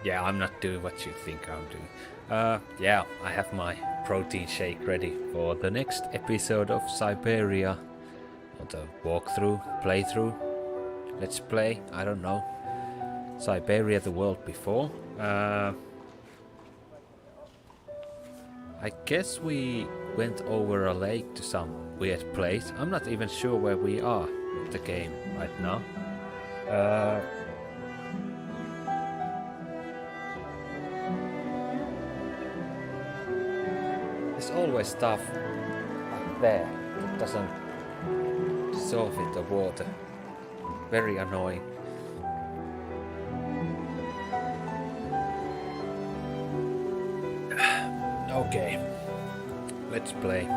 Yeah, I'm not doing what you think I'm doing. Yeah, I have my protein shake ready for the next episode of Syberia. Or the walkthrough, playthrough, let's play, I don't know. Syberia the world before. I guess we went over a lake to some weird place. I'm not even sure where we are with the game right now. Uh, there's always stuff up there that doesn't dissolve in the water. Very annoying. Okay, let's play.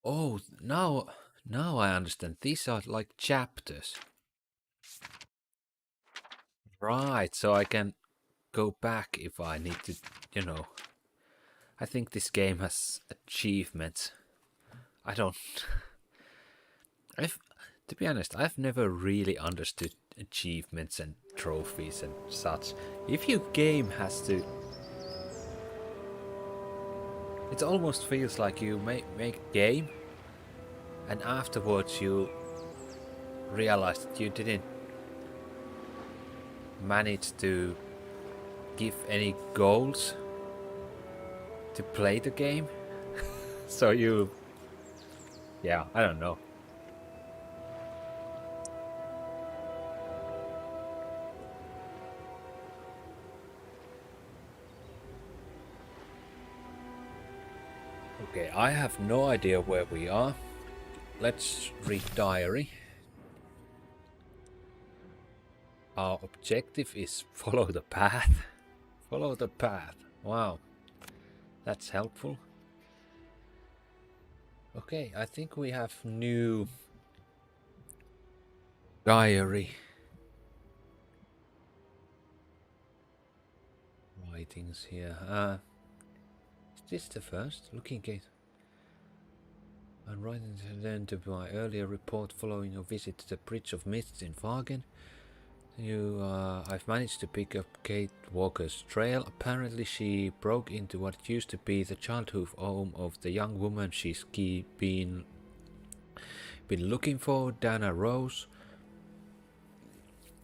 Oh, now I understand. These are like chapters. Right, so I can go back if I need to, you know. I think this game has achievements. I don't. I've, to be honest, I've never really understood achievements and trophies and such. If your game has to. It almost feels like you make a game and afterwards you realize that you didn't manage to give any goals to play the game. So you. Yeah, I don't know. Okay, I have no idea where we are. Let's read diary. Our objective is follow the path. Follow the path. Wow. That's helpful. Okay, I think we have new diary. Writings here. Is this the first? Looking at. I'm writing then to my earlier report following your visit to the Bridge of Mists in Vagen. I've managed to pick up Kate Walker's trail. Apparently she broke into what used to be the childhood home of the young woman she's been looking for, Dana Rose.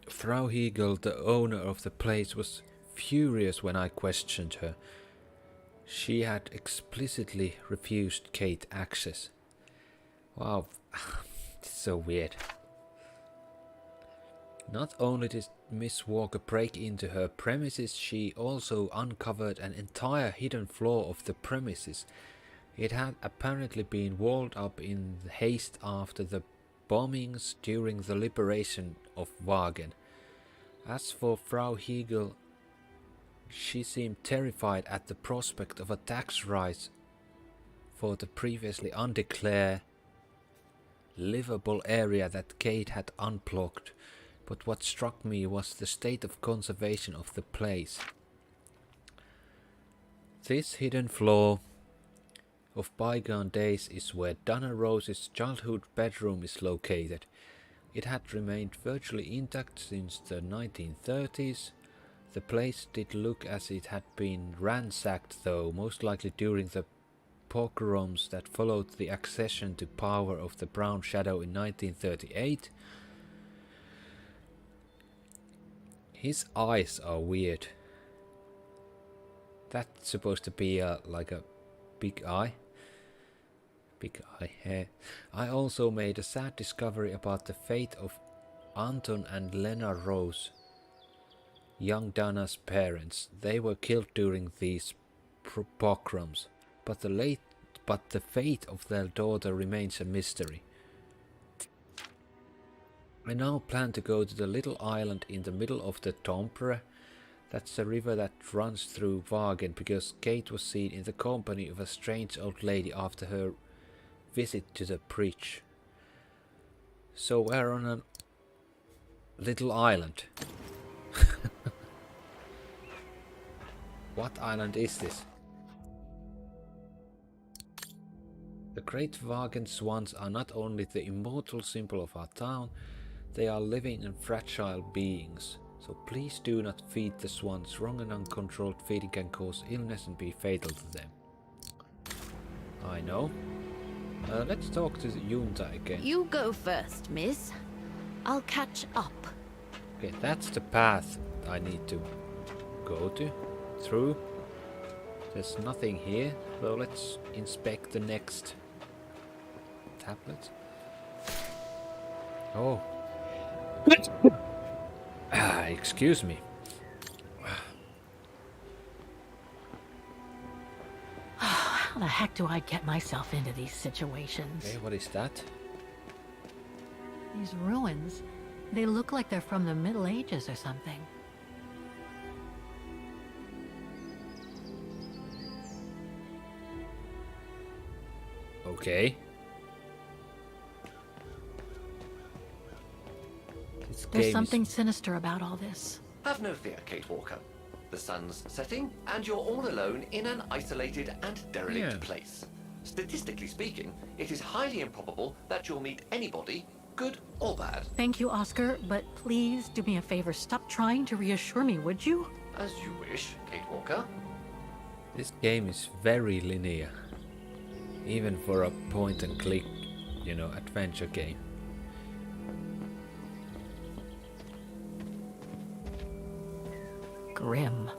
Frau Hegel, the owner of the place, was furious when I questioned her. She had explicitly refused Kate access. Wow, it's so weird. Not only did Miss Walker break into her premises, she also uncovered an entire hidden floor of the premises. It had apparently been walled up in haste after the bombings during the liberation of Wagen. As for Frau Hegel, she seemed terrified at the prospect of a tax rise for the previously undeclared livable area that Kate had unblocked. But what struck me was the state of conservation of the place. This hidden floor of bygone days is where Dana Rose's childhood bedroom is located. It had remained virtually intact since the 1930s. The place did look as it had been ransacked, though, most likely during the pogroms that followed the accession to power of the Brown Shadow in 1938. His eyes are weird. That's supposed to be like a big eye. Big eye. I also made a sad discovery about the fate of Anton and Lena Rose, young Dana's parents. They were killed during these pogroms, but the fate of their daughter remains a mystery. I now plan to go to the little island in the middle of the Dompre. That's the river that runs through Wagen, because Kate was seen in the company of a strange old lady after her visit to the bridge. So we're on an little island. What island is this? The great Wagen swans are not only the immortal symbol of our town, they are living and fragile beings. So please do not feed the swans. Wrong and uncontrolled feeding can cause illness and be fatal to them. I know. Let's talk to Junta again. You go first, miss. I'll catch up. Okay, that's the path I need to go through. There's nothing here, so let's inspect the next tablet. Oh. Excuse me. How the heck do I get myself into these situations? Okay, what is that? These ruins, they look like they're from the Middle Ages or something. Okay. There's something sinister about all this. Have no fear, Kate Walker. The sun's setting, and you're all alone in an isolated and derelict place. Statistically speaking, it is highly improbable that you'll meet anybody, good or bad. Thank you, Oscar, but please do me a favor. Stop trying to reassure me, would you? As you wish, Kate Walker. This game is very linear. Even for a point and click, adventure game. Grim.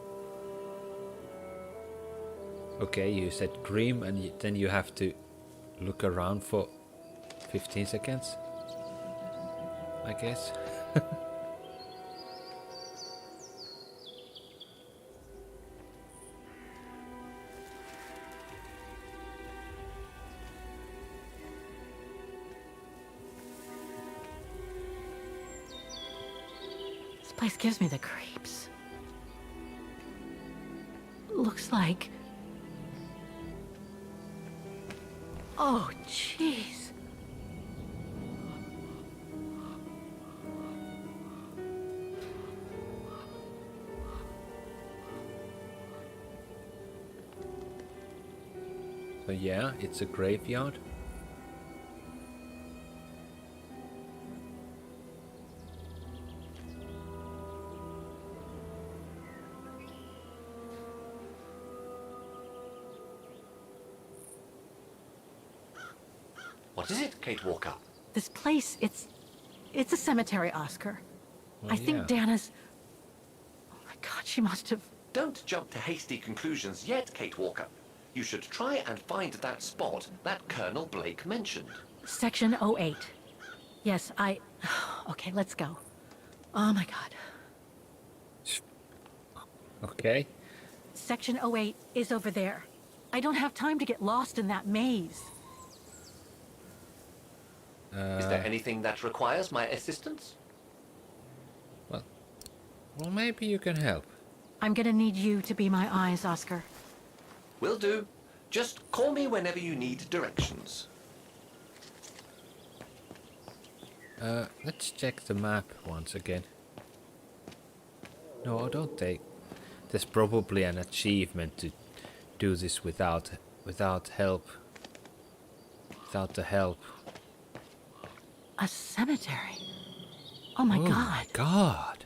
Okay, you said grim and then you have to look around for 15 seconds, I guess. This place gives me the creeps. Looks like... Oh, jeez. So yeah, it's a graveyard. What is it, Kate Walker? This place, it's a cemetery, Oscar. Well, I think yeah. Dana's... Oh my god, she must have... Don't jump to hasty conclusions yet, Kate Walker. You should try and find that spot that Colonel Blake mentioned. Section 08. Yes, Okay, let's go. Oh my god. Okay. Section 08 is over there. I don't have time to get lost in that maze. Is there anything that requires my assistance? Well, maybe you can help. I'm gonna need you to be my eyes, Oscar. Will do. Just call me whenever you need directions. Let's check the map once again. No, don't take. There's probably an achievement to do this without help. Without the help. A cemetery? Oh my god. My god.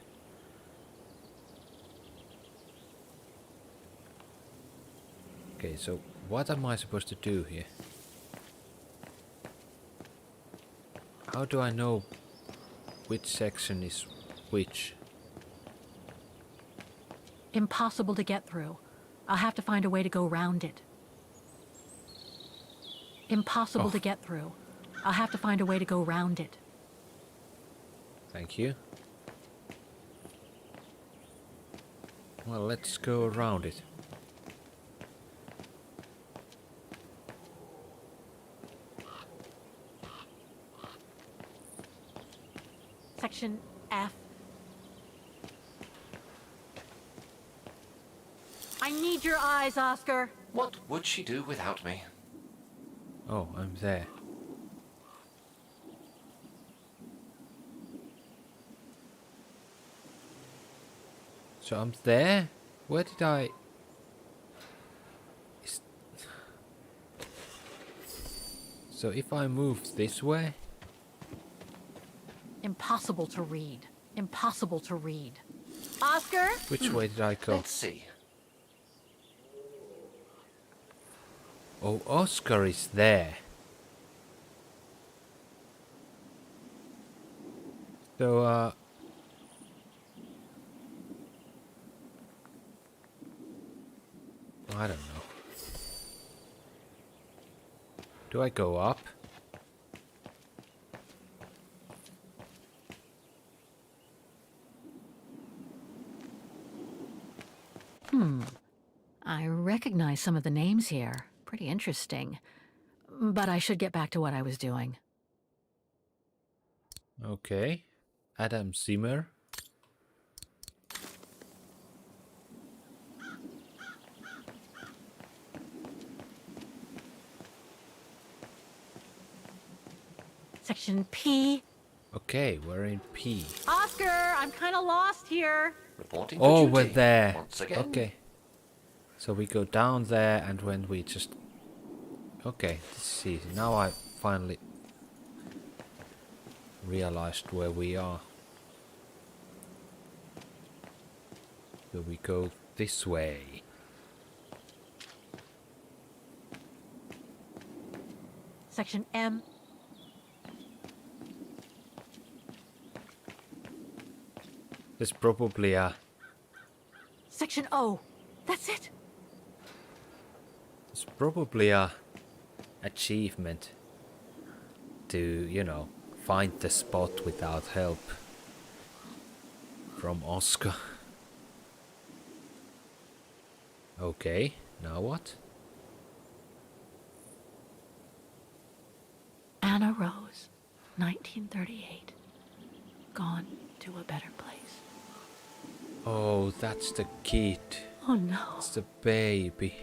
Okay, so what am I supposed to do here? How do I know which section is which? Impossible to get through. I'll have to find a way to go round it. Impossible to get through. I'll have to find a way to go round it. Thank you. Well, let's go around it. Section F. I need your eyes, Oscar. What would she do without me? Oh, I'm there. So I'm there? Where did I... So if I move this way... Impossible to read. Impossible to read. Oscar? Which way did I go? Let's see. Oh, Oscar is there. So, I don't know. Do I go up? I recognize some of the names here. Pretty interesting. But I should get back to what I was doing. Okay. Adam Zimmer. Section P. Okay, we're in P. Oscar, I'm kind of lost here. Reporting for Oh, duty. we're there. Once again. Okay. So we go down there and when we just... Okay, this is easy. Now I finally realized where we are. So we go this way. Section M. There's probably a... Section O. That's it. There's probably a achievement to, you know, find the spot without help from Oscar. Okay, now what? Anna Rose, 1938. Gone to a better place. Oh, that's the kid. Oh no. It's the baby.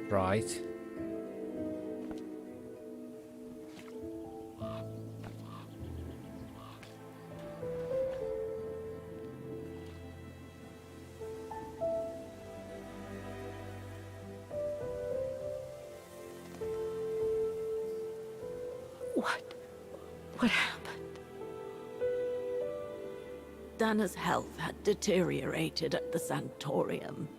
Right. What happened? Dana's health had deteriorated at the sanatorium.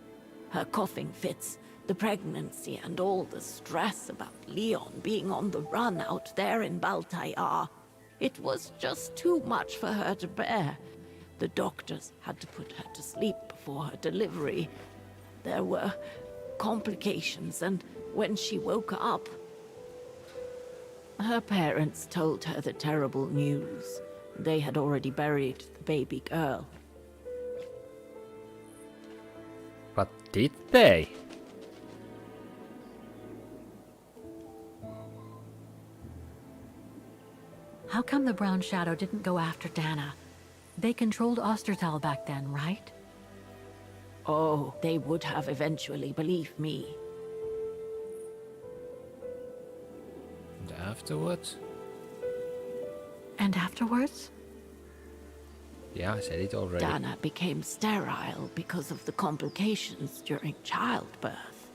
Her coughing fits, the pregnancy, and all the stress about Leon being on the run out there in Baltayar. It was just too much for her to bear. The doctors had to put her to sleep before her delivery. There were complications, and when she woke up, her parents told her the terrible news. They had already buried the baby girl. But did they? How come the Brown Shadow didn't go after Dana? They controlled Ostertal back then, right? Oh, they would have eventually, believe me. And afterwards? And afterwards? Yeah, I said it already. Dana became sterile because of the complications during childbirth.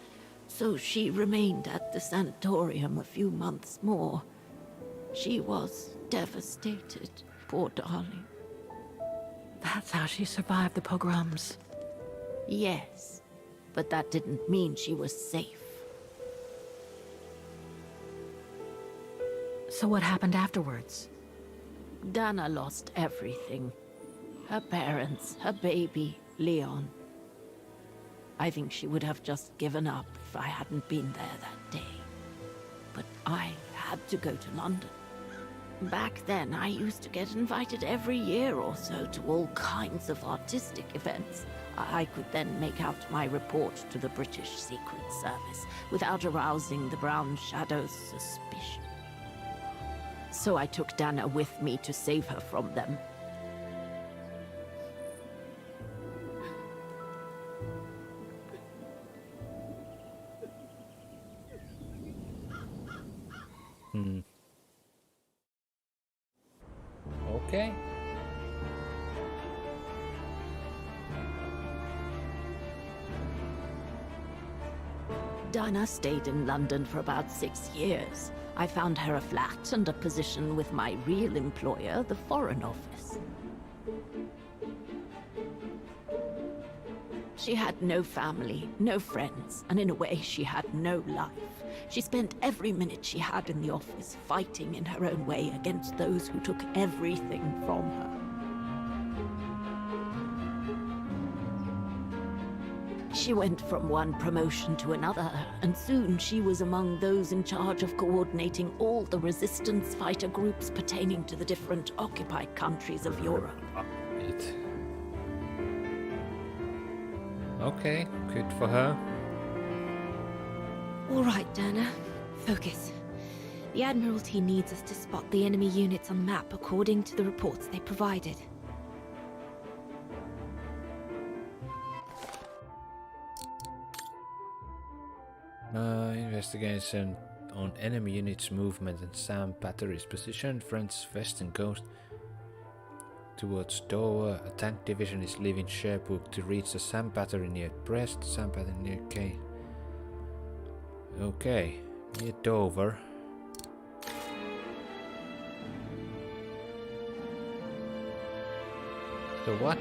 So she remained at the sanatorium a few months more. She was devastated, poor darling. That's how she survived the pogroms. Yes, but that didn't mean she was safe. So what happened afterwards? Dana lost everything. Her parents, her baby, Leon. I think she would have just given up if I hadn't been there that day. But I had to go to London. Back then, I used to get invited every year or so to all kinds of artistic events. I could then make out my report to the British Secret Service without arousing the Brown Shadow's suspicion. So I took Dana with me to save her from them. Okay. Dana stayed in London for about 6 years. I found her a flat and a position with my real employer, the Foreign Office. She had no family, no friends, and in a way she had no life. She spent every minute she had in the office fighting in her own way against those who took everything from her. She went from one promotion to another, and soon she was among those in charge of coordinating all the resistance fighter groups pertaining to the different occupied countries of Europe. Okay, good for her. All right, Dana. Focus. The Admiralty needs us to spot the enemy units on the map according to the reports they provided. Investigation on enemy units' movement and SAM batteries position. French western coast towards Dover. A tank division is leaving Cherbourg to reach the SAM battery near Brest. SAM battery near K. Okay, near Dover. So what?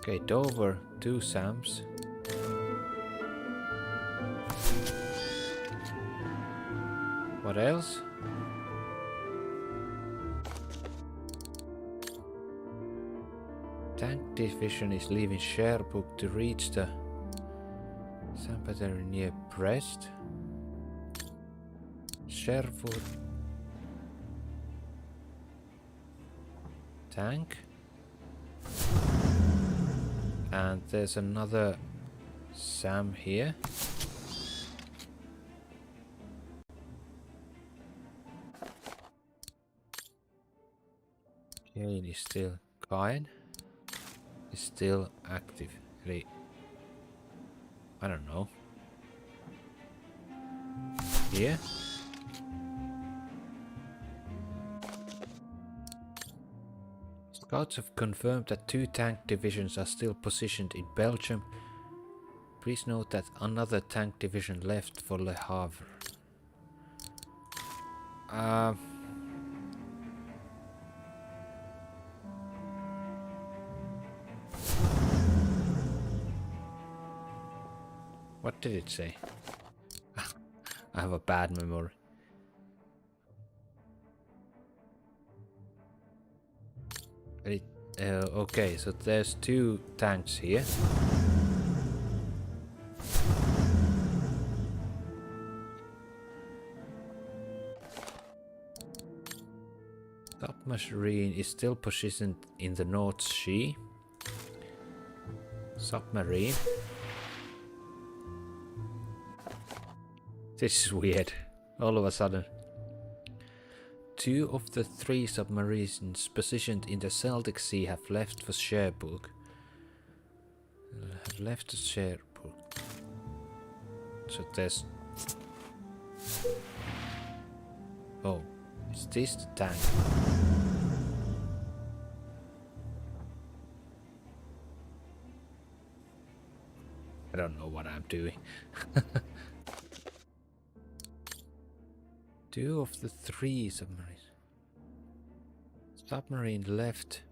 Okay, Dover, 2 SAMs. What else? Tank division is leaving Cherbourg to reach the SAM battery near Brest. Cherbourg. Tank. And there's another SAM here. Kane is still Kine is still active. I don't know. Here. Scouts have confirmed that 2 tank divisions are still positioned in Belgium. Please note that another tank division left for Le Havre. What did it say? I have a bad memory. Okay, so there's 2 tanks here. Submarine is still positioned in the North Sea. Submarine. This is weird. All of a sudden. 2 of the 3 submarines positioned in the Celtic Sea have left for Cherbourg. So there's... Oh, is this the tank? I don't know what I'm doing. 2 of the 3 submarines. Submarine left.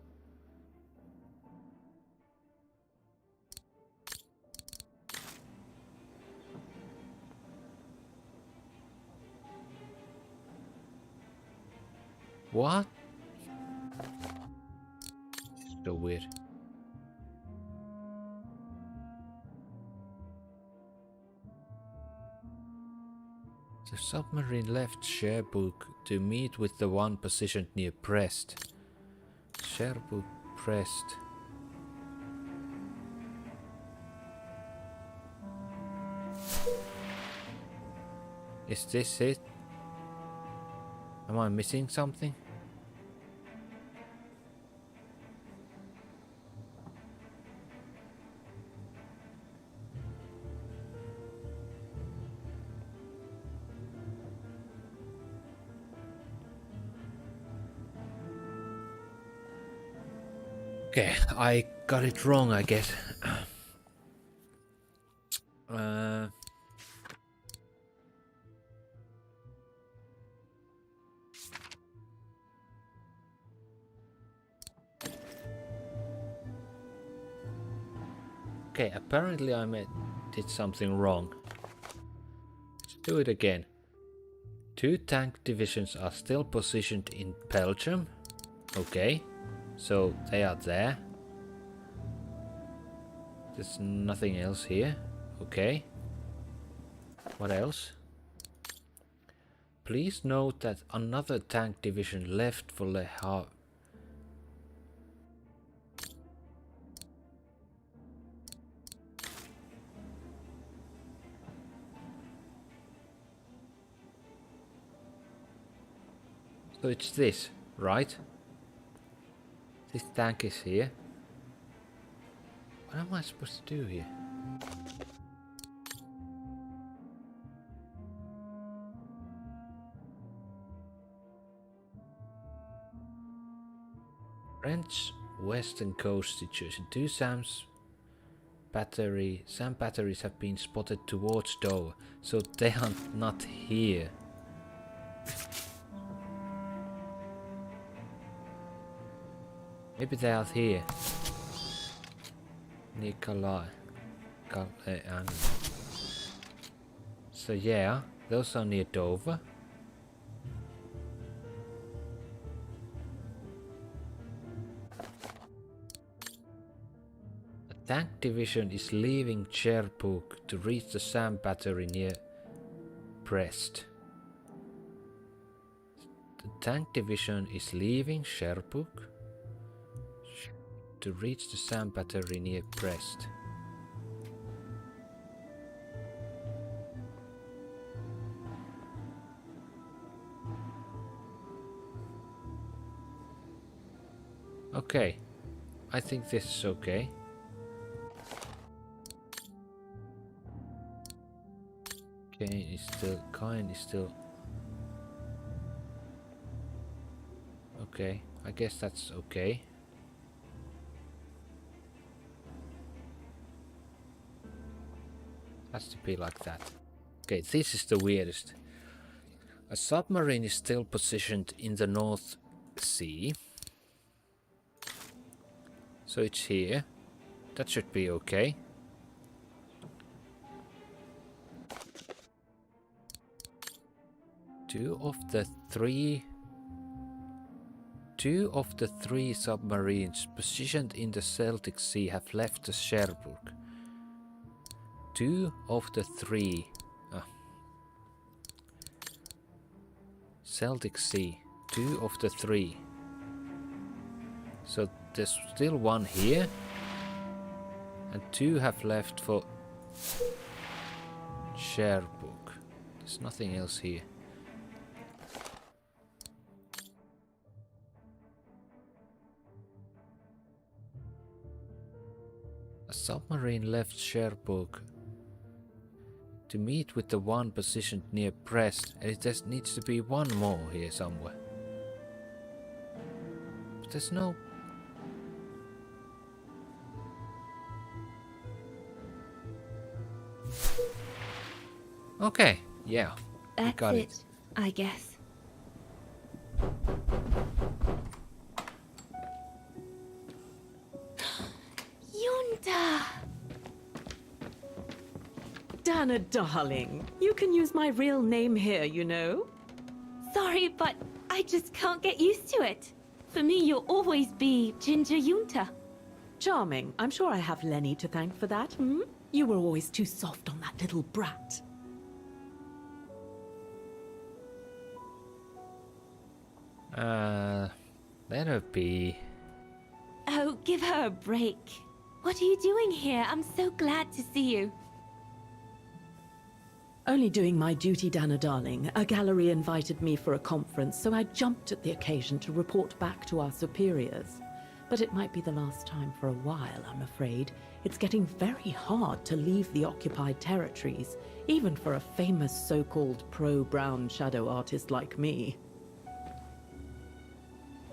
What? So weird. The submarine left Cherbourg to meet with the one positioned near Brest. Cherbourg, Brest. Is this it? Am I missing something? Okay, I got it wrong, I guess. Okay, apparently I did something wrong. Let's do it again. 2 tank divisions are still positioned in Belgium. Okay, so they are there. There's nothing else here. Okay. What else? Please note that another tank division left for Le Havre. So it's this, right? This tank is here. What am I supposed to do here? French western coast situation. 2 SAM batteries have been spotted towards Dover, so they are not here. Maybe they are here. Nikolai. So yeah, those are near Dover. A tank division is leaving Cherbourg to reach the SAM battery near Brest. The tank division is leaving Cherbourg to reach the SAM battery near Brest. Okay, I think this is okay. Kine is still okay. I guess that's okay. Has to be like that. Okay, this is the weirdest. A submarine is still positioned in the North Sea. So it's here. That should be okay. Two of the three submarines positioned in the Celtic Sea have left the Cherbourg. 2 of the 3. Celtic Sea. 2 of the 3. So there's still 1 here. And 2 have left for Cherbourg. There's nothing else here. A submarine left Cherbourg to meet with the one positioned near Brest, and it just needs to be 1 more here somewhere. But there's no... Okay, yeah, That's got it, I guess. Yunta! Dana, darling, you can use my real name here, you know. Sorry, but I just can't get used to it. For me, you'll always be Ginger Yunta. Charming. I'm sure I have Lenny to thank for that, hmm? You were always too soft on that little brat. Let her be. Oh, give her a break. What are you doing here? I'm so glad to see you. Only doing my duty, Dana darling. A gallery invited me for a conference, so I jumped at the occasion to report back to our superiors. But it might be the last time for a while, I'm afraid. It's getting very hard to leave the occupied territories, even for a famous so-called pro-brown shadow artist like me.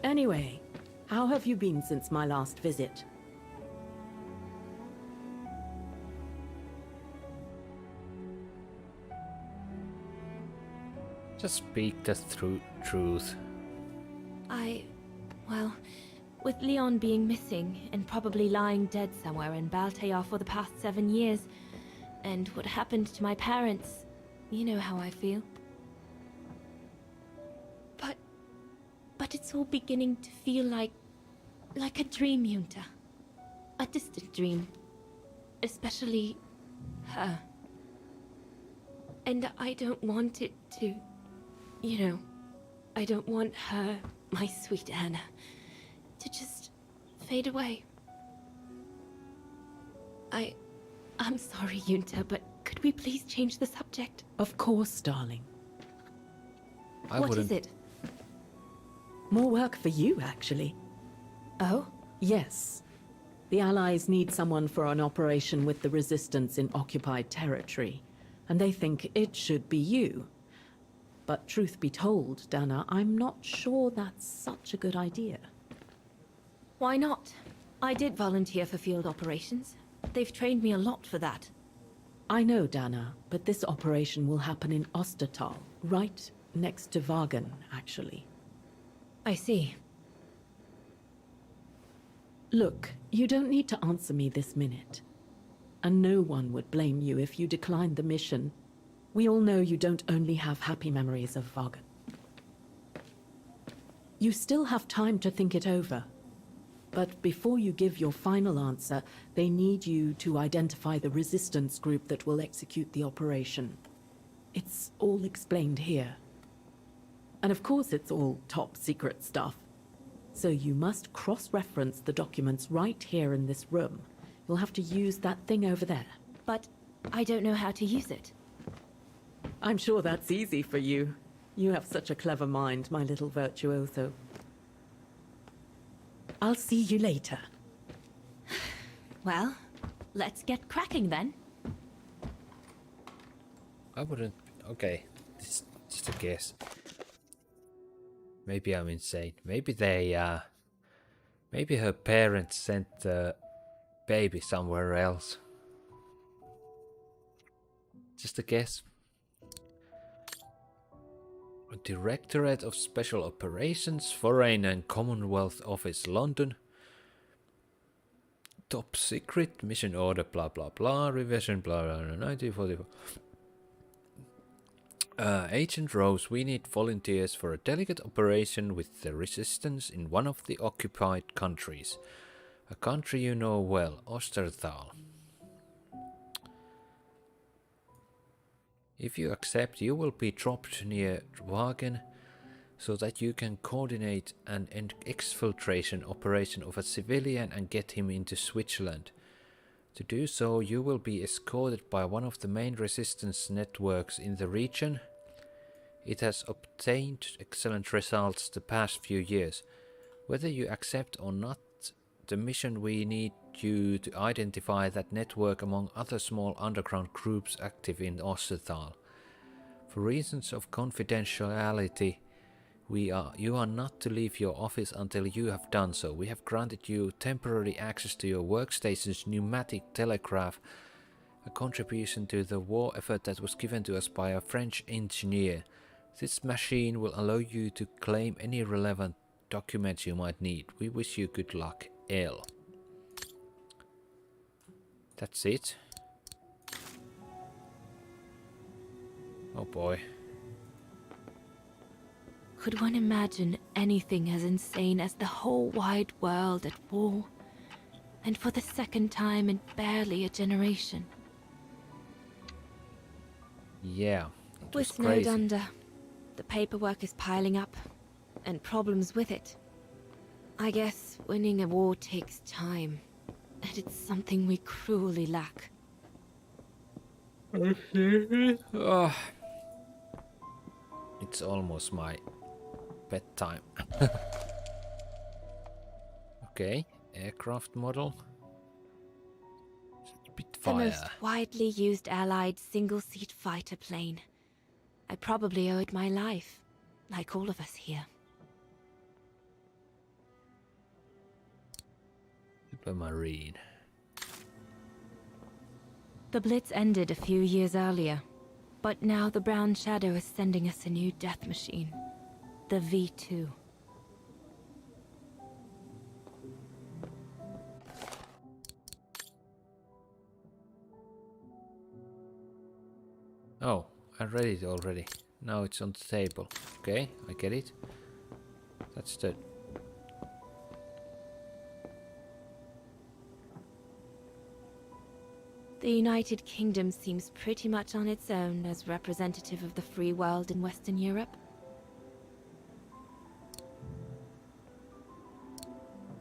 Anyway, how have you been since my last visit? Just speak the truth. Well, with Leon being missing and probably lying dead somewhere in Baltayar for the past 7 years, and what happened to my parents, you know how I feel. But it's all beginning to feel like a dream, Yunta. A distant dream. Especially her. And I don't want it to, I don't want her, my sweet Anna, to just fade away. I'm sorry, Yunta, but could we please change the subject? Of course, darling. What is it? More work for you, actually. Oh? Yes. The Allies need someone for an operation with the Resistance in occupied territory, and they think it should be you. But truth be told, Dana, I'm not sure that's such a good idea. Why not? I did volunteer for field operations. They've trained me a lot for that. I know, Dana, but this operation will happen in Ostertal, right next to Wagen, actually. I see. Look, you don't need to answer me this minute. And no one would blame you if you declined the mission. We all know you don't only have happy memories of Wagen. You still have time to think it over. But before you give your final answer, they need you to identify the resistance group that will execute the operation. It's all explained here. And of course it's all top secret stuff. So you must cross-reference the documents right here in this room. You'll have to use that thing over there. But I don't know how to use it. I'm sure that's easy for you. You have such a clever mind, my little virtuoso. I'll see you later. Well, let's get cracking then. I wouldn't... Okay, this is just a guess. Maybe I'm insane. Maybe they, maybe her parents sent the baby somewhere else. Just a guess. Directorate of Special Operations, Foreign and Commonwealth Office, London. Top secret, mission order, blah blah blah, revision, blah blah blah, 1944. Agent Rose, we need volunteers for a delicate operation with the resistance in one of the occupied countries. A country you know well, Ostertal. If you accept, you will be dropped near Wagen so that you can coordinate an exfiltration operation of a civilian and get him into Switzerland. To do so, you will be escorted by one of the main resistance networks in the region. It has obtained excellent results the past few years. Whether you accept or not the mission, we need you to identify that network among other small underground groups active in Ostertal. For reasons of confidentiality, you are not to leave your office until you have done so. We have granted you temporary access to your workstation's pneumatic telegraph, a contribution to the war effort that was given to us by a French engineer. This machine will allow you to claim any relevant documents you might need. We wish you good luck, L. That's it. Oh boy. Could one imagine anything as insane as the whole wide world at war? And for the second time in barely a generation. Yeah, it We're was crazy. snowed under. The paperwork is piling up, and problems with it. I guess winning a war takes time, and it's something we cruelly lack. Oh, it's almost my bedtime. Okay, aircraft model. The Spitfire. most widely used Allied single-seat fighter plane. I probably owe it my life, like all of us here. Supermarine. The Blitz ended a few years earlier, but now the Brown Shadow is sending us a new death machine. The V2. Oh, I read it already. Now it's on the table. Okay, I get it. That's the... The United Kingdom seems pretty much on its own as representative of the free world in Western Europe.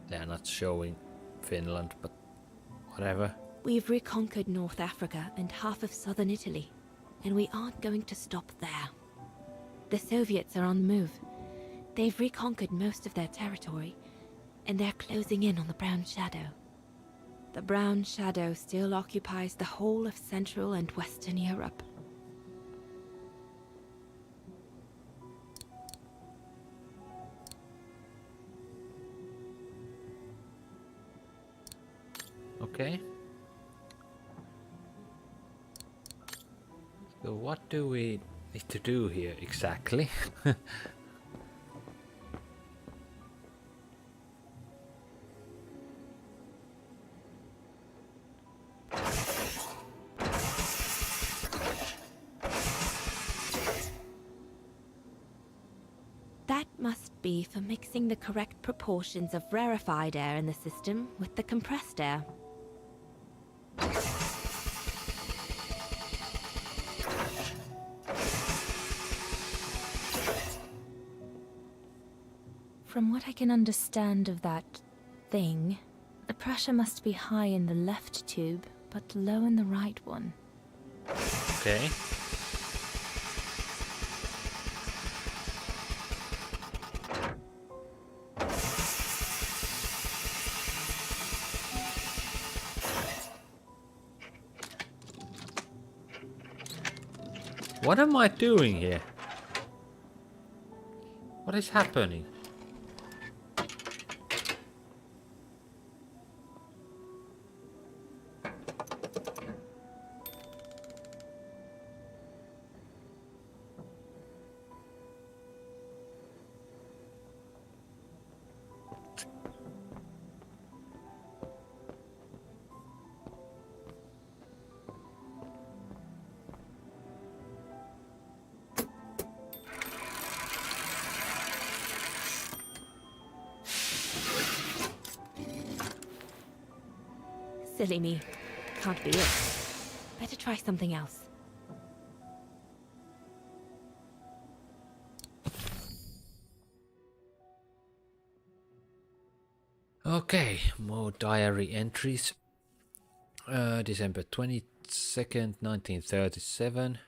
They're not showing Finland, but whatever. We've reconquered North Africa and half of southern Italy, and we aren't going to stop there. The Soviets are on the move. They've reconquered most of their territory, and they're closing in on the Brown Shadow. The Brown Shadow still occupies the whole of Central and Western Europe. Okay. So what do we need to do here exactly? That must be for mixing the correct proportions of rarefied air in the system with the compressed air. From what I can understand of that thing, the pressure must be high in the left tube, but low in the right one. Okay. What am I doing here? What is happening? Silly me. Can't be it. Better try something else. Okay, more diary entries. December 22nd, 1937.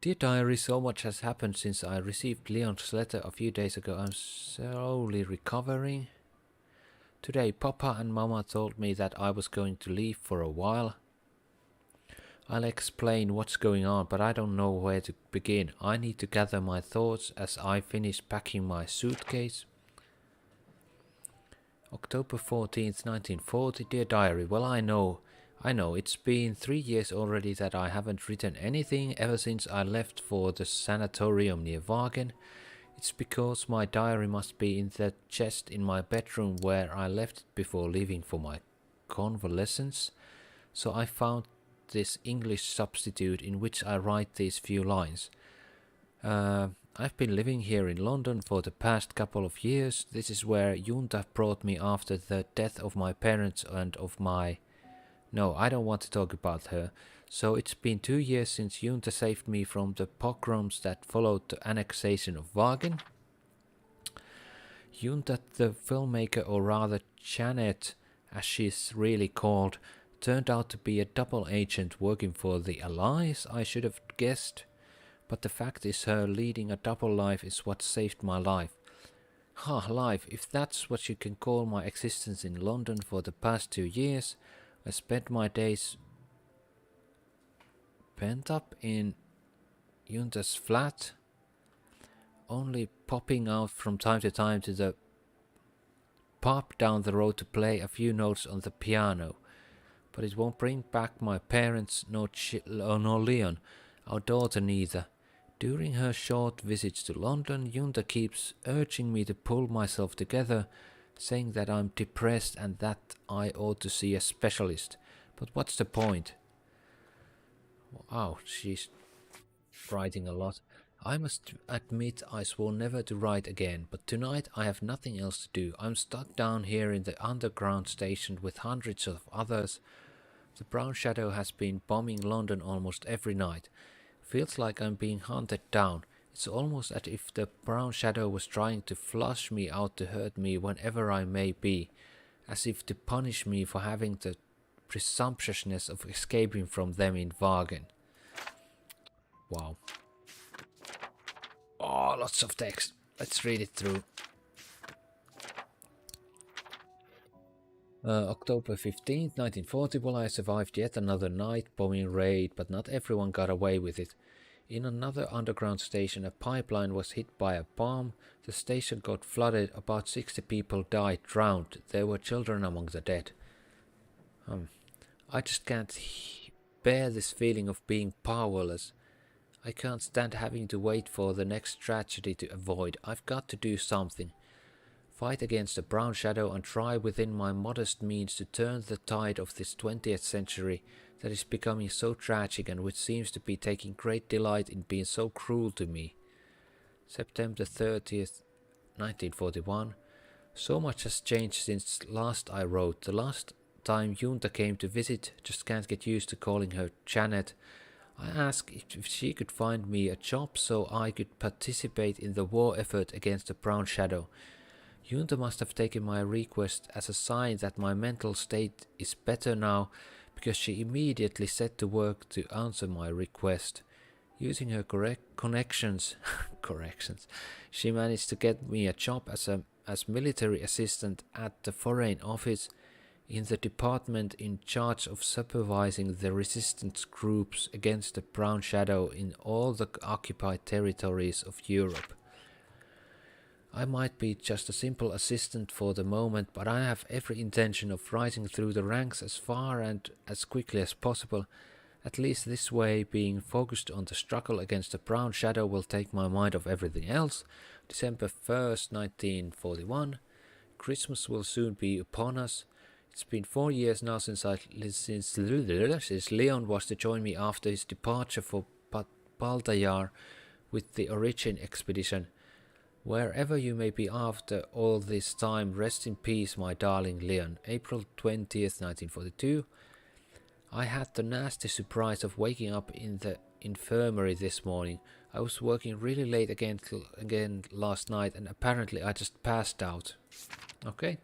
Dear diary, so much has happened since I received Leon's letter a few days ago. I'm slowly recovering. Today, Papa and Mama told me that I was going to leave for a while. I'll explain what's going on, but I don't know where to begin. I need to gather my thoughts as I finish packing my suitcase. October 14th, 1940. Dear diary, well, I know, it's been 3 years already that I haven't written anything ever since I left for the sanatorium near Wagen. It's because my diary must be in the chest in my bedroom where I left it before leaving for my convalescence. So I found this English substitute in which I write these few lines. I've been living here in London for the past couple of years. This is where Junta brought me after the death of my parents and of my... No, I don't want to talk about her. So it's been 2 years since Junta saved me from the pogroms that followed the annexation of Wagen. Junta, the filmmaker, or rather Janet as she's really called, turned out to be a double agent working for the Allies, I should have guessed. But the fact is her leading a double life is what saved my life. Life, if that's what you can call my existence in London for the past 2 years. I spent my days pent up in Junta's flat, only popping out from time to time to the pub down the road to play a few notes on the piano. But it won't bring back my parents, nor Leon, our daughter neither. During her short visits to London, Junta keeps urging me to pull myself together, saying that I'm depressed and that I ought to see a specialist. But what's the point? Wow, she's writing a lot. I must admit I swore never to write again, but tonight I have nothing else to do. I'm stuck down here in the underground station with hundreds of others. The Brown Shadow has been bombing London almost every night. Feels like I'm being hunted down. It's almost as if the Brown Shadow was trying to flush me out to hurt me whenever I may be, as if to punish me for having the presumptuousness of escaping from them in Wagen. Wow. Oh, lots of text. Let's read it through. October 15th, 1940, well, I survived yet another night bombing raid, but not everyone got away with it. In another underground station, a pipeline was hit by a bomb. The station got flooded. About 60 people died, drowned. There were children among the dead. I just can't bear this feeling of being powerless. I can't stand having to wait for the next tragedy to avoid. I've got to do something. Fight against the Brown Shadow and try within my modest means to turn the tide of this 20th century that is becoming so tragic and which seems to be taking great delight in being so cruel to me. September 30th, 1941. So much has changed since last I wrote. The last time Junta came to visit, just can't get used to calling her Janet. I asked if she could find me a job so I could participate in the war effort against the Brown Shadow. Junta must have taken my request as a sign that my mental state is better now, because she immediately set to work to answer my request. Using her corrections, she managed to get me a job as military assistant at the Foreign Office, in the department in charge of supervising the resistance groups against the Brown Shadow in all the occupied territories of Europe. I might be just a simple assistant for the moment, but I have every intention of rising through the ranks as far and as quickly as possible. At least this way, being focused on the struggle against the Brown Shadow will take my mind off everything else. December 1st, 1941. Christmas will soon be upon us. It's been 4 years now since Leon was to join me after his departure for Baltayar with the Origin expedition. Wherever you may be after all this time, rest in peace, my darling Leon. April 20th, 1942. I had the nasty surprise of waking up in the infirmary this morning. I was working really late again last night, and apparently I just passed out. Okay.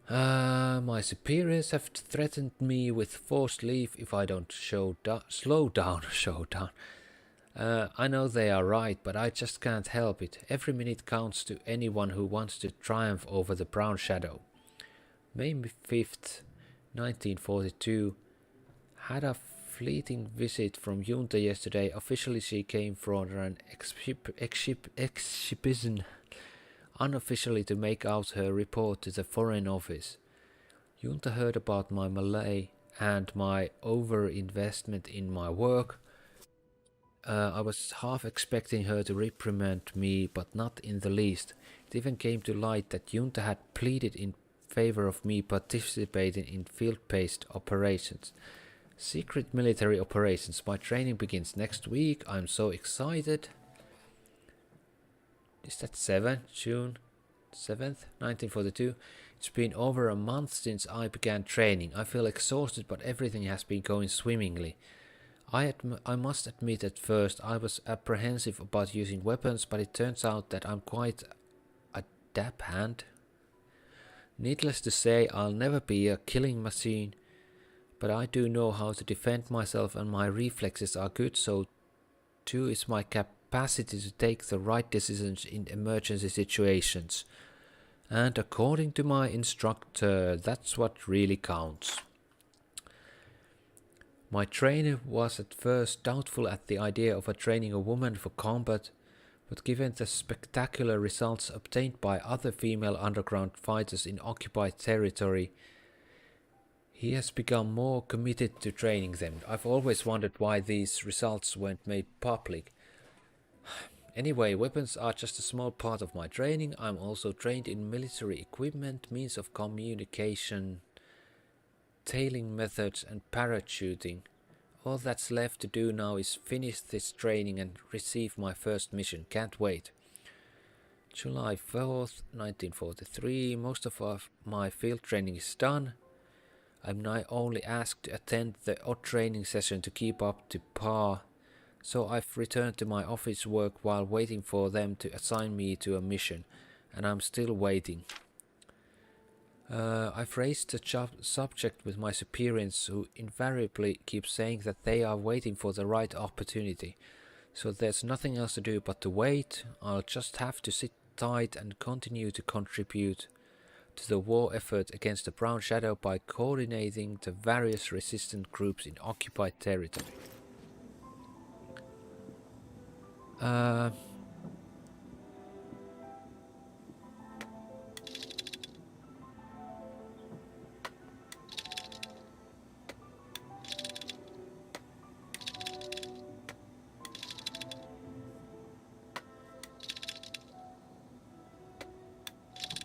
My superiors have threatened me with forced leave if I don't slow down. I know they are right, but I just can't help it. Every minute counts to anyone who wants to triumph over the Brown Shadow. May 5th, 1942. Had a fleeting visit from Junta yesterday. Officially she came for an exhibition. Unofficially to make out her report to the Foreign Office. Junta heard about my Malay and my over-investment in my work. I was half expecting her to reprimand me, but not in the least. It even came to light that Junta had pleaded in favor of me participating in field-based operations. Secret military operations. My training begins next week. I'm so excited. Is that June 7th, 1942? It's been over a month since I began training. I feel exhausted, but everything has been going swimmingly. I must admit at first I was apprehensive about using weapons, but it turns out that I'm quite a dab hand. Needless to say, I'll never be a killing machine, but I do know how to defend myself and my reflexes are good, so too is my capacity to take the right decisions in emergency situations. And according to my instructor, that's what really counts. My trainer was at first doubtful at the idea of training a woman for combat, but given the spectacular results obtained by other female underground fighters in occupied territory, he has become more committed to training them. I've always wondered why these results weren't made public. Anyway, weapons are just a small part of my training. I'm also trained in military equipment, means of communication, tailing methods and parachuting. All that's left to do now is finish this training and receive my first mission. Can't wait. July 4th, 1943. Most of my field training is done. I'm now only asked to attend the odd training session to keep up to par, so I've returned to my office work while waiting for them to assign me to a mission, and I'm still waiting. I've raised the subject with my superiors, who invariably keep saying that they are waiting for the right opportunity, so there's nothing else to do but to wait. I'll just have to sit tight and continue to contribute to the war effort against the Brown Shadow by coordinating the various resistant groups in occupied territory.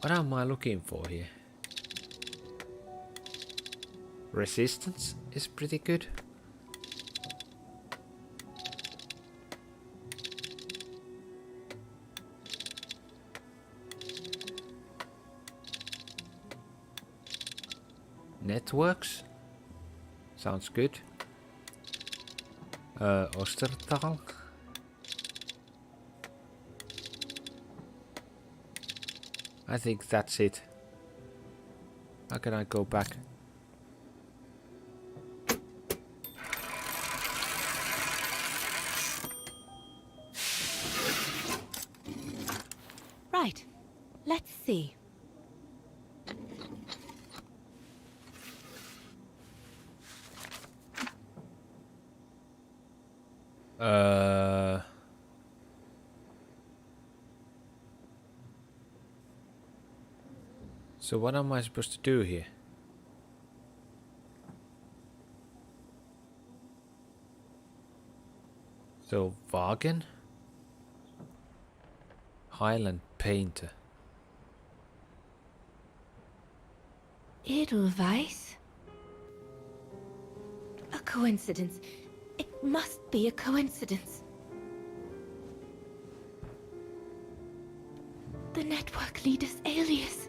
What am I looking for here? Resistance is pretty good. Networks sounds good. Ostertal. I think that's it. How can I go back? Right. Let's see. So what am I supposed to do here? So Wagen? Highland Painter. Edelweiss? A coincidence. It must be a coincidence. The network leader's alias.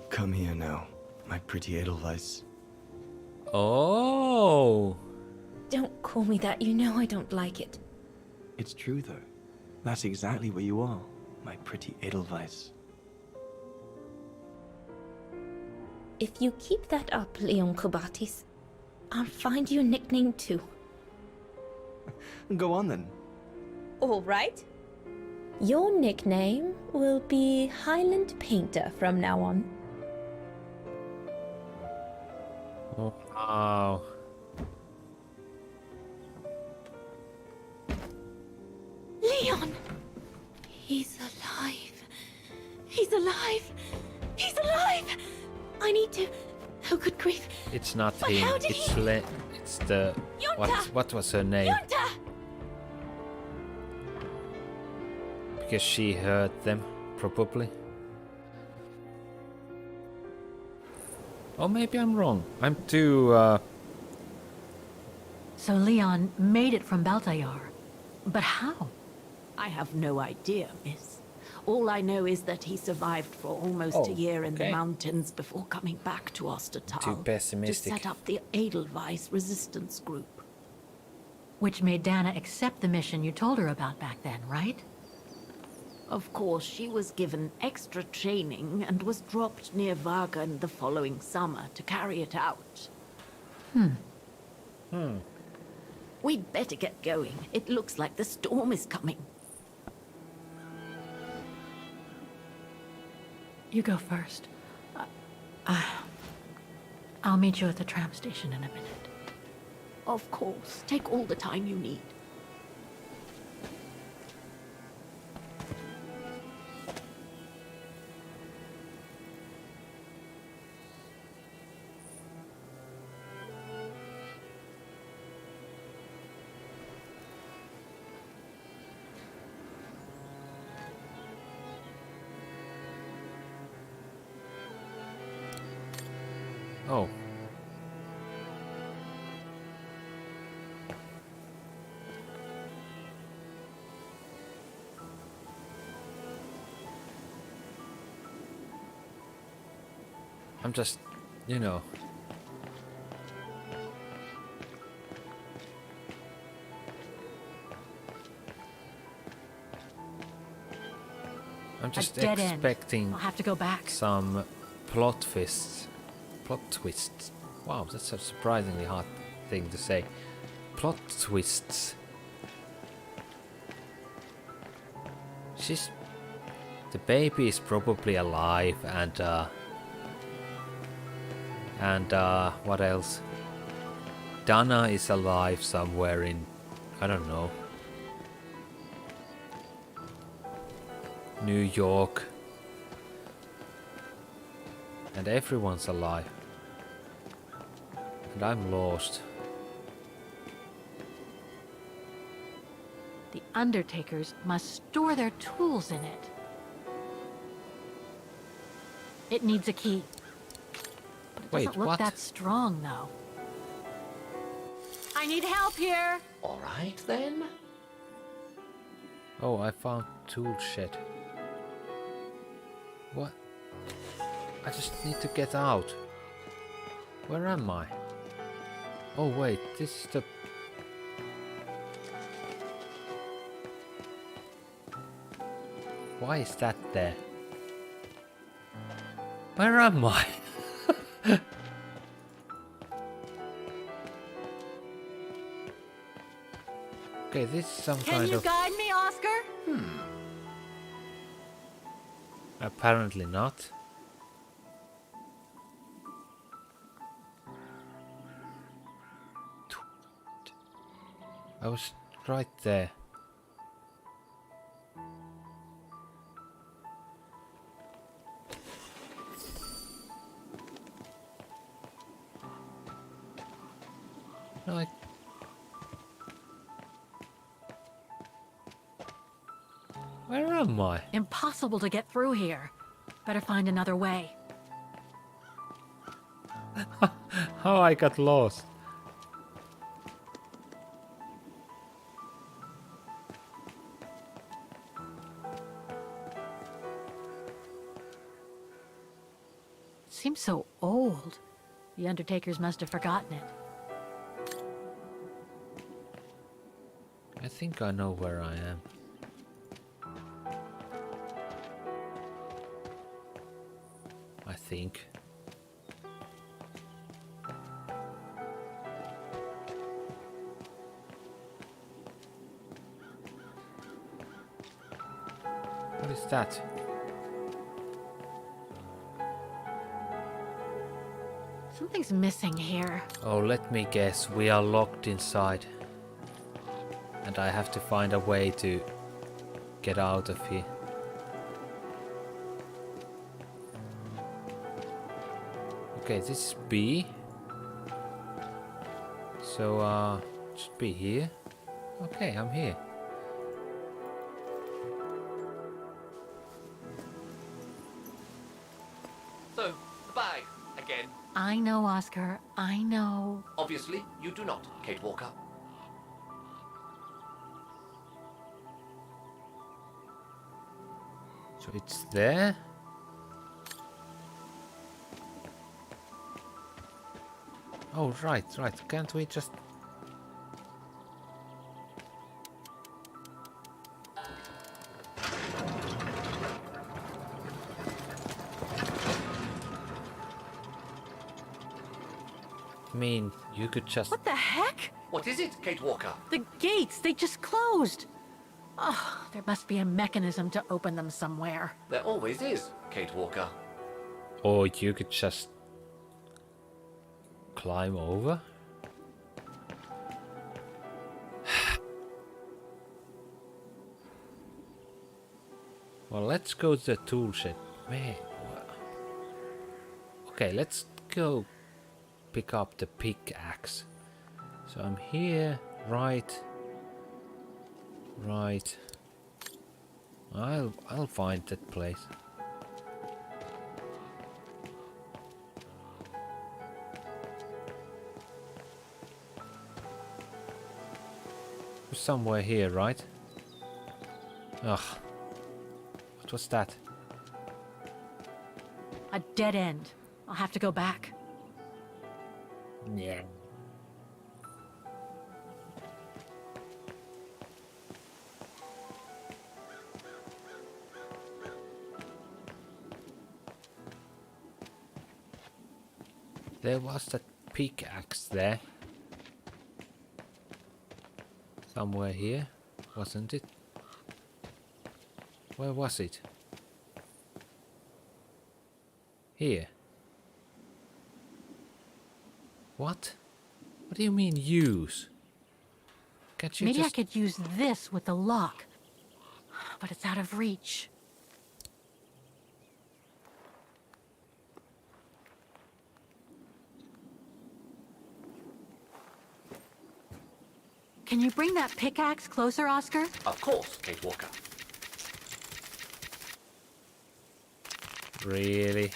Come here now, my pretty Edelweiss. Oh! Don't call me that, you know I don't like it. It's true though. That's exactly what you are, my pretty Edelweiss. If you keep that up, Leon Kobatis, I'll find you a nickname too. Go on then. All right. Your nickname will be Highland Painter from now on. Oh, wow. Leon! He's alive. He's alive. He's alive! I need to... Oh, good grief. It's not But him. how did It's he- it's the Yunta! what was her name? Yunta! Because she heard them, probably. Or maybe I'm wrong. I'm too So Leon made it from Baltayar. But how? I have no idea, miss. All I know is that he survived for almost a year in the okay. mountains before coming back to Ostertal Too pessimistic. to set up the Edelweiss resistance group. Which made Dana accept the mission you told her about back then, right? Of course, she was given extra training and was dropped near Vagan the following summer to carry it out. We'd better get going. It looks like the storm is coming. You go first. I'll meet you at the tram station in a minute. Of course, take all the time you need. Oh. I'm just, you know. I'm just dead end. expecting I'll have to go back. some plot twists. Plot twists. Wow, that's a surprisingly hard thing to say. Plot twists. The baby is probably alive, and what else? Dana is alive somewhere in, I don't know, New York, and everyone's alive, and I'm lost. The Undertakers must store their tools in it. It needs a key. But it Wait, doesn't look what? that strong, though. I need help here! All right, then. Oh, I found tool shed. What? I just need to get out. Where am I? Oh wait, this is the... Why is that there? Where am I? Okay, this is some Can kind you of... guide me, Oscar? Apparently not. I was right there. No, where am I? Impossible to get through here. Better find another way. How I got lost? It seems so old. The Undertakers must have forgotten it. I think I know where I am. I think. What is that? Something's missing here. Oh, let me guess. We are locked inside. And I have to find a way to get out of here. Okay, this is B. So, should be here. Okay, I'm here. So, the bag, again. I know, Oscar. I know. Obviously, you do not, Kate Walker. So it's there. Oh, right. Can't we just... mean, you could just... What the heck? What is it, Kate Walker? The gates, they just closed. Oh, there must be a mechanism to open them somewhere. There always is, Kate Walker. Or you could just climb over. Well, let's go to the tool shed. Man, okay, let's go pick up the pickaxe. So I'm here, right. I'll find that place. Somewhere here, right? Ugh. What was that? A dead end. I'll have to go back. Yeah. There was that pickaxe there. Somewhere here, wasn't it? Where was it? Here. What? What do you mean use? Can't you Maybe I just... could use this with the lock. But it's out of reach. Can you bring that pickaxe closer, Oscar? Of course, Kate Walker. Really?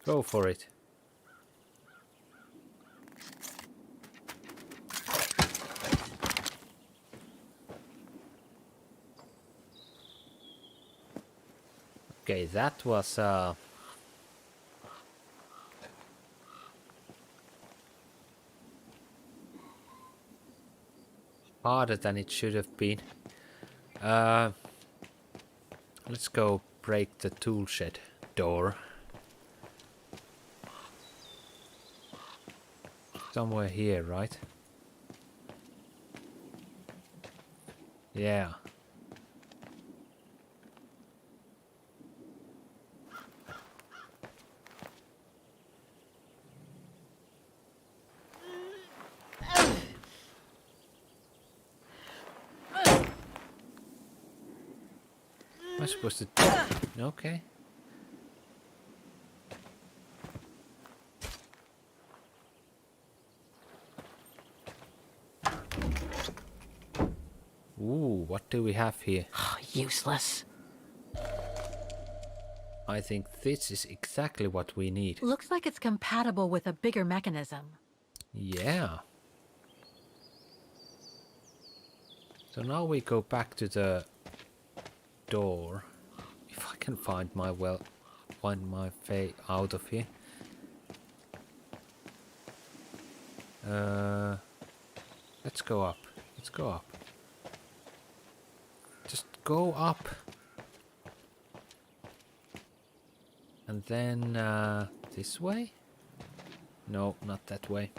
Go for it. Okay, that was harder than it should have been. Let's go break the tool shed door. Somewhere here, right? Yeah. Am I supposed to... Okay. Ooh, what do we have here? Useless. I think this is exactly what we need. Looks like it's compatible with a bigger mechanism. Yeah. So now we go back to the door. If I can find my way out of here. Let's go up. Let's go up. Just go up. And then this way? No, not that way.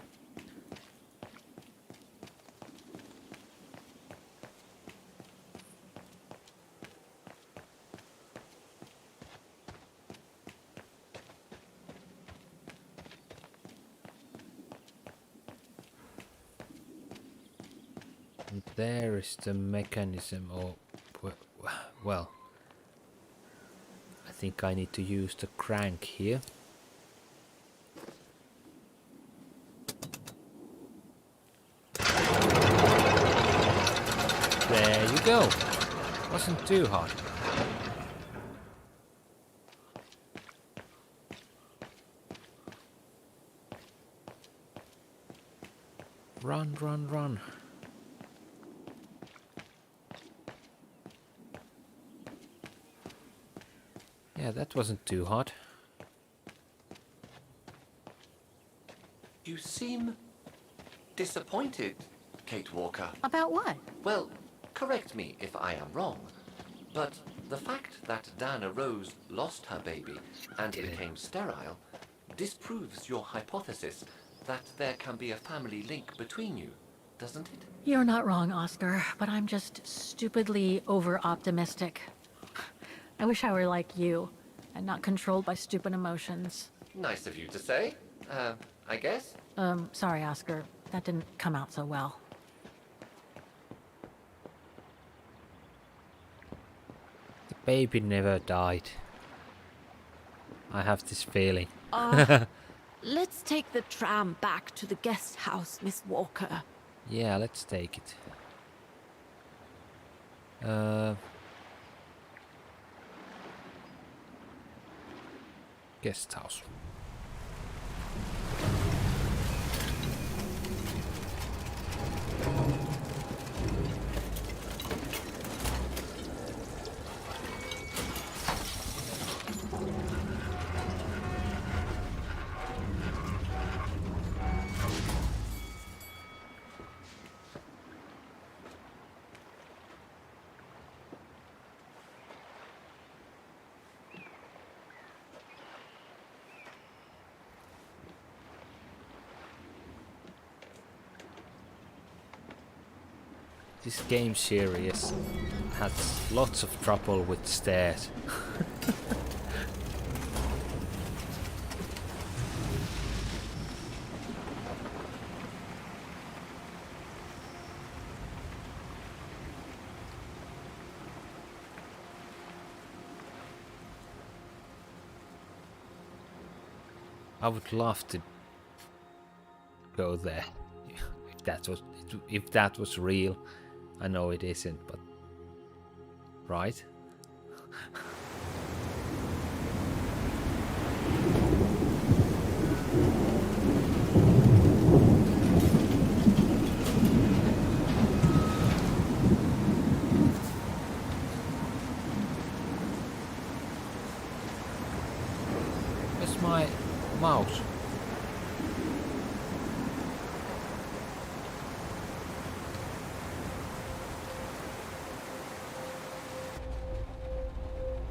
And there is the mechanism, or well, I think I need to use the crank here. There you go. Wasn't too hard. Run, run, run. Yeah, that wasn't too hard. You seem disappointed, Kate Walker. About what? Well, correct me if I am wrong, but the fact that Dana Rose lost her baby and became sterile disproves your hypothesis that there can be a family link between you, doesn't it? You're not wrong, Oscar, but I'm just stupidly over-optimistic. I wish I were like you, and not controlled by stupid emotions. Nice of you to say, I guess. Sorry, Oscar. That didn't come out so well. The baby never died. I have this feeling. Let's take the tram back to the guest house, Miss Walker. Yeah, let's take it. Guest house. This game series has lots of trouble with stairs. I would love to go there if that was real. I know it isn't, but right? Where's my mouse?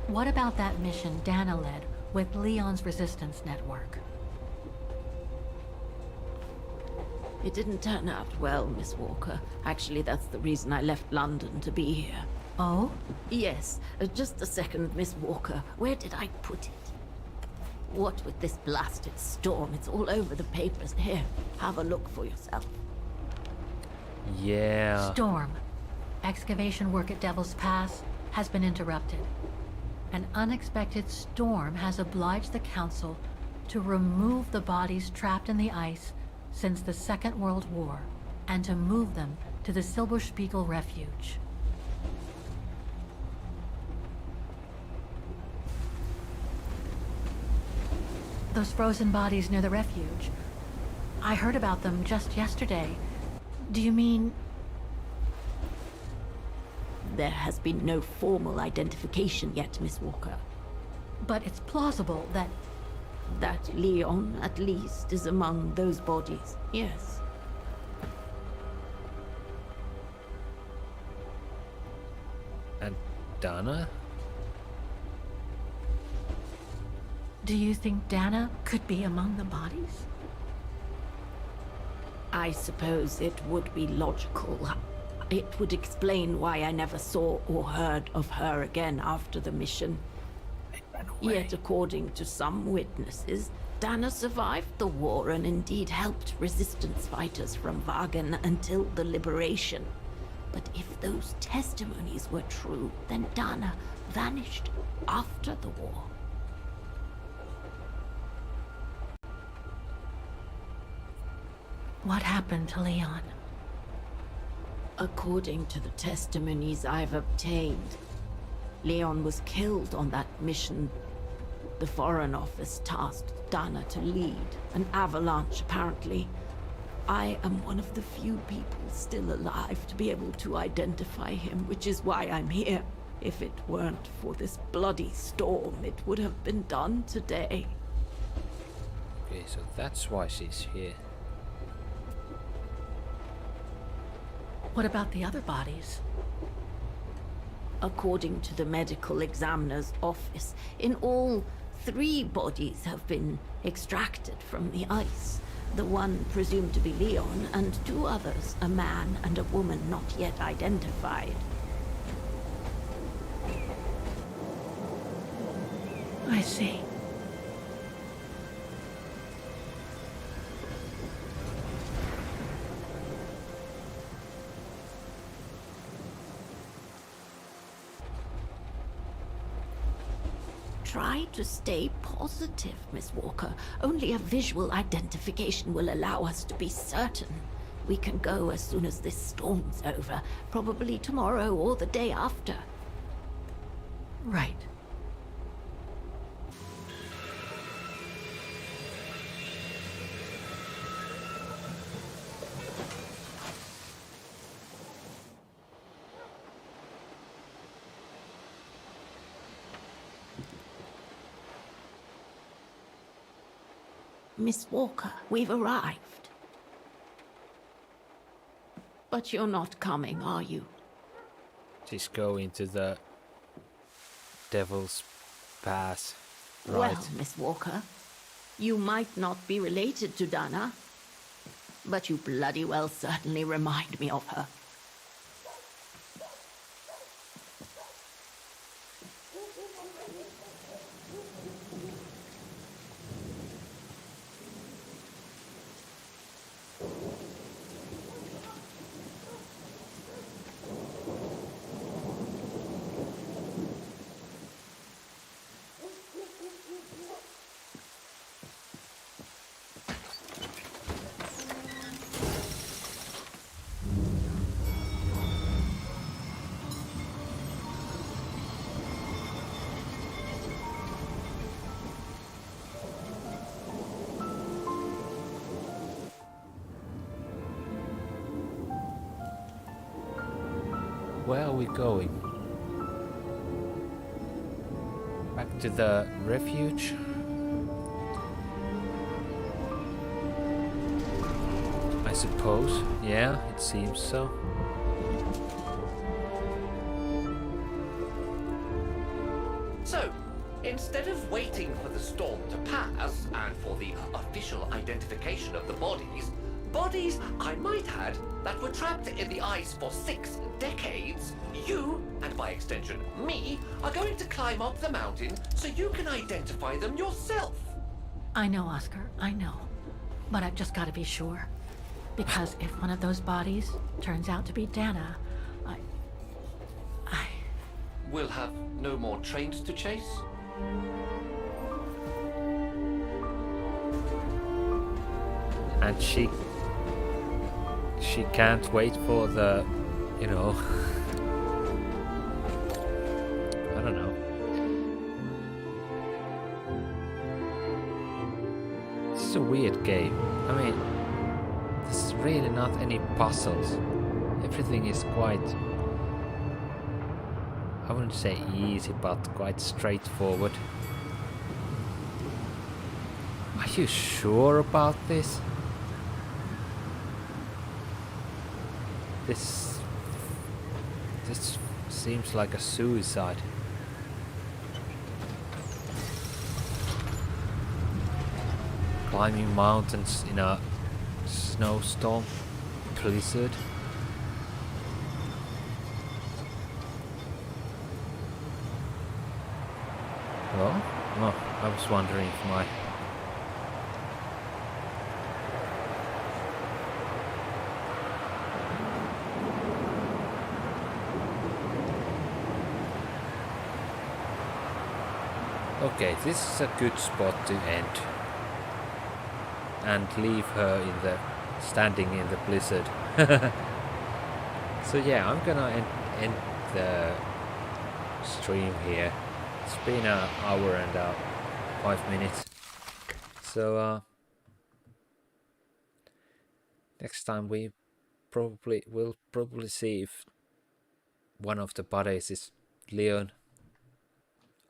What about that mission Dana led with Leon's resistance network? It didn't turn out well, Miss Walker. Actually, that's the reason I left London to be here. Oh? Yes, just a second, Miss Walker. Where did I put it? What with this blasted storm? It's all over the papers. Here, have a look for yourself. Yeah. Storm. Excavation work at Devil's Pass has been interrupted. An unexpected storm has obliged the Council to remove the bodies trapped in the ice since the Second World War and to move them to the Silberspiegel Refuge. Those frozen bodies near the refuge. I heard about them just yesterday. Do you mean... There has been no formal identification yet, Miss Walker. But it's plausible that... That Leon, at least, is among those bodies, yes. And Dana? Do you think Dana could be among the bodies? I suppose it would be logical. It would explain why I never saw or heard of her again after the mission. Yet, according to some witnesses, Dana survived the war and indeed helped resistance fighters from Wagen until the liberation. But if those testimonies were true, then Dana vanished after the war. What happened to Leon? According to the testimonies I've obtained, Leon was killed on that mission the Foreign Office tasked Dana to lead. An avalanche, apparently. I am one of the few people still alive to be able to identify him, which is why I'm here. If it weren't for this bloody storm, it would have been done today. Okay, so that's why she's here. What about the other bodies? According to the medical examiner's office, in all, 3 bodies have been extracted from the ice. The one presumed to be Leon, and 2 others, a man and a woman not yet identified. I see. Try to stay positive, Miss Walker. Only a visual identification will allow us to be certain. We can go as soon as this storm's over, probably tomorrow or the day after. Right. Miss Walker, we've arrived. But you're not coming, are you? She's going to the Devil's Pass. Right. Well, Miss Walker, you might not be related to Dana, but you bloody well certainly remind me of her. Where are we going? Back to the refuge? I suppose. Yeah, it seems so. So, instead of waiting for the storm to pass and for the official identification of the bodies, I might add, that were trapped in the ice for 6 decades, you, and by extension me, are going to climb up the mountain so you can identify them yourself. I know, Oscar, I know. But I've just got to be sure. Because if one of those bodies turns out to be Dana, I... We'll have no more trains to chase? And she can't wait for the, you know, I don't know. This is a weird game. I mean, there's really not any puzzles. Everything is quite, I wouldn't say easy, but quite straightforward. Are you sure about this? This seems like a suicide. Climbing mountains in a snowstorm, blizzard. Well, I was wondering if my okay, this is a good spot to end. And leave her in the standing in the blizzard. So yeah, I'm gonna end the stream here. It's been an hour and 5 minutes. So next time we'll probably see if one of the bodies is Leon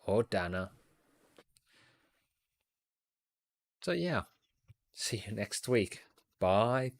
or Dana. So yeah, see you next week. Bye.